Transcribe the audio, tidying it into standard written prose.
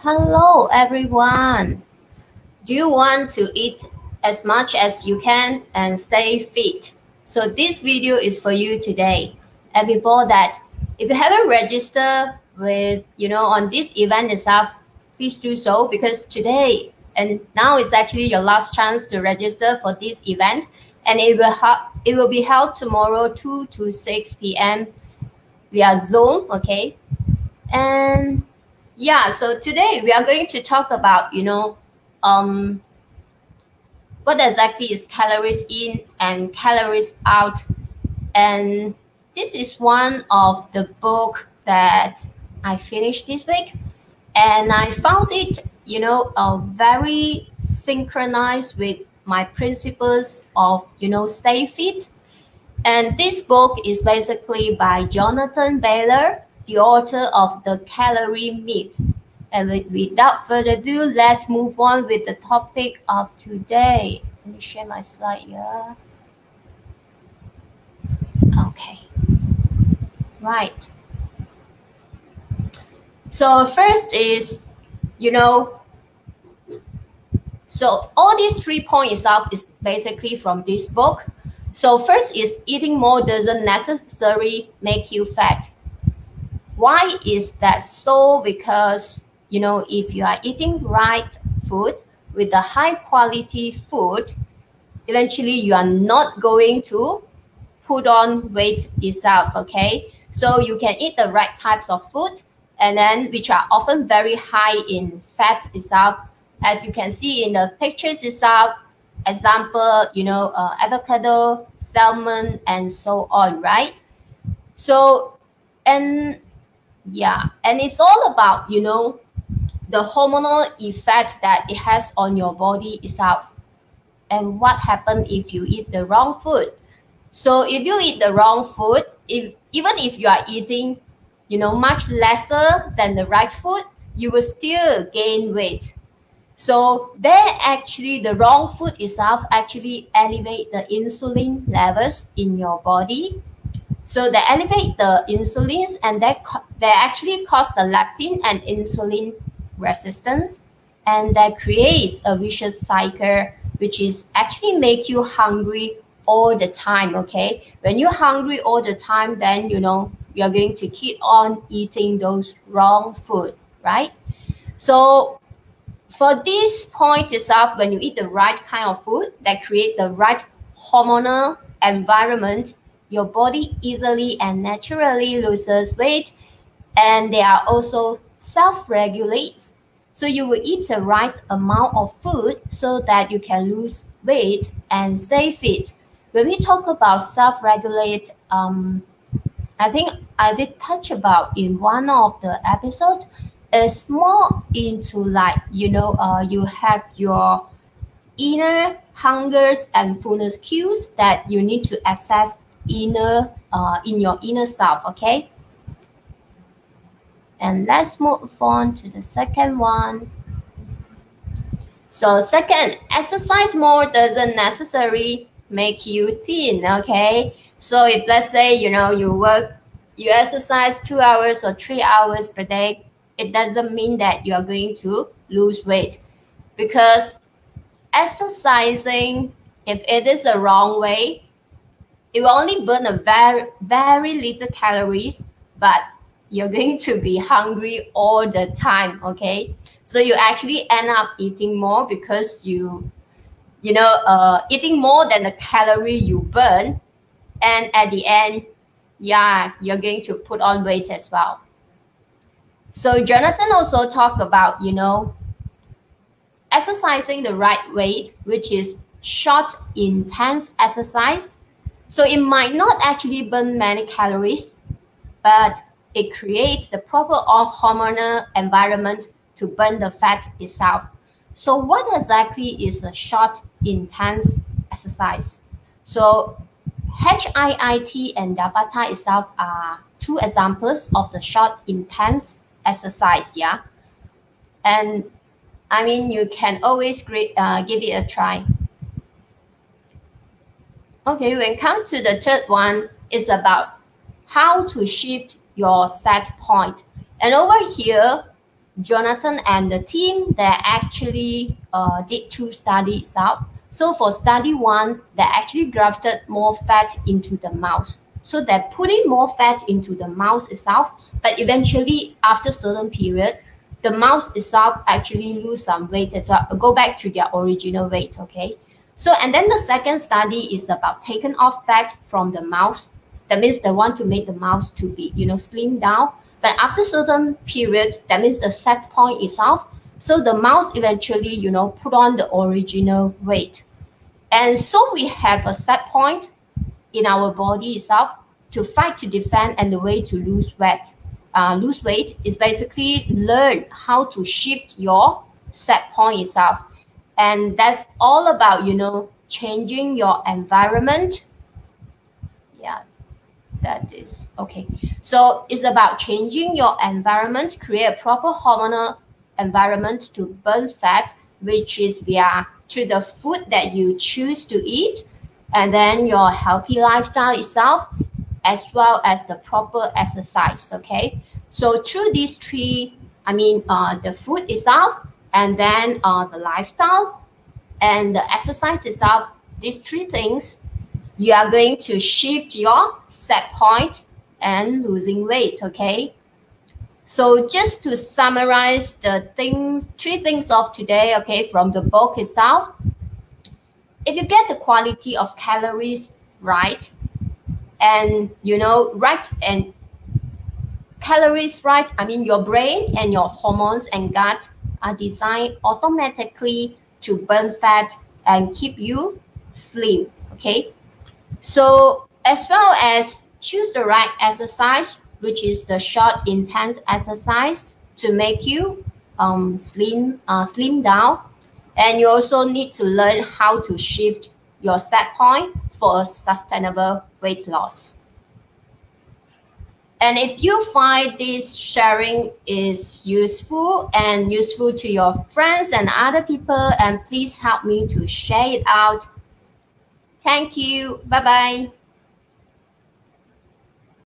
Hello everyone. Do you want to eat as much as you can and stay fit? So this video is for you today. And before that, if you haven't registered with, on this event itself, please do so because today and now is actually your last chance to register for this event. And it will be held tomorrow 2 to 6 p.m. via Zoom, okay? And yeah, so today we are going to talk about, what exactly is calories in and calories out. And this is one of the book that I finished this week. And I found it, very synchronized with my principles of, stay fit. And this book is basically by Jonathan Bailor, the author of the Calorie Myth. And without further ado, let's move on with the topic of today. Let me share my slide here. Okay. Right. So first is, so all these 3 points up is basically from this book. So first is eating more doesn't necessarily make you fat. Why is that so? Because, if you are eating right food with the high quality food, eventually you are not going to put on weight itself, okay? So you can eat the right types of food and then which are often very high in fat itself. As you can see in the pictures itself, example, avocado, salmon, and so on, right? So, and yeah, and it's all about, the hormonal effect that it has on your body itself and what happens if you eat the wrong food. So if you eat the wrong food, even if you are eating, much lesser than the right food, you will still gain weight. So the wrong food itself actually elevate the insulin levels in your body. So they elevate the insulins and they actually cause the leptin and insulin resistance, and that creates a vicious cycle, which is actually make you hungry all the time, okay? When you're hungry all the time, then, you're going to keep on eating those wrong food, right? So for this point itself, when you eat the right kind of food that create the right hormonal environment, your body easily and naturally loses weight, and they are also self-regulates. So you will eat the right amount of food so that you can lose weight and stay fit. When we talk about self-regulate, I think I did touch about in one of the episodes. It's more into like, you have your inner hungers and fullness cues that you need to access in your inner self, okay? And let's move on to the second one. So second, exercise more doesn't necessarily make you thin, okay? So if let's say, you exercise 2 hours or 3 hours per day, it doesn't mean that you're going to lose weight, because exercising, if it is the wrong way, it will only burn a very, very little calories, but you're going to be hungry all the time, okay? So you actually end up eating more because eating more than the calorie you burn, and at the end, yeah, you're going to put on weight as well. So Jonathan also talked about, exercising the right weight, which is short, intense exercise. So it might not actually burn many calories, but it creates the proper hormonal environment to burn the fat itself. So what exactly is a short, intense exercise? So HIIT and Tabata itself are 2 examples of the short, intense exercise, yeah? And I mean, you can always give it a try. Okay, when it comes to the third one, it's about how to shift your set point. And over here, Jonathan and the team, they actually did 2 studies out. So for study 1, they actually grafted more fat into the mouse. So they're putting more fat into the mouse itself, but eventually after a certain period, the mouse itself actually lose some weight as well, go back to their original weight, okay? So, and then the second study is about taking off fat from the mouse. That means they want to make the mouse to be, slim down. But after certain period, that means the set point itself. So the mouse eventually, put on the original weight. And so we have a set point in our body itself to fight, to defend, and the way to lose weight is basically learn how to shift your set point itself. And that's all about, changing your environment. Yeah, that is okay. So it's about changing your environment, create a proper hormonal environment to burn fat, which is through the food that you choose to eat, and then your healthy lifestyle itself, as well as the proper exercise, okay? So through these 3, the food itself, and then the lifestyle, and the exercise itself, these 3 things, you are going to shift your set point and losing weight, okay? So just to summarize the 3 things of today, okay, from the book itself, if you get the quality of calories right, and calories right, your brain and your hormones and gut are designed automatically to burn fat and keep you slim, okay? So as well as choose the right exercise, which is the short, intense exercise to make you slim down. And you also need to learn how to shift your set point for a sustainable weight loss. And if you find this sharing is useful and useful to your friends and other people, and please help me to share it out. Thank you. Bye-bye.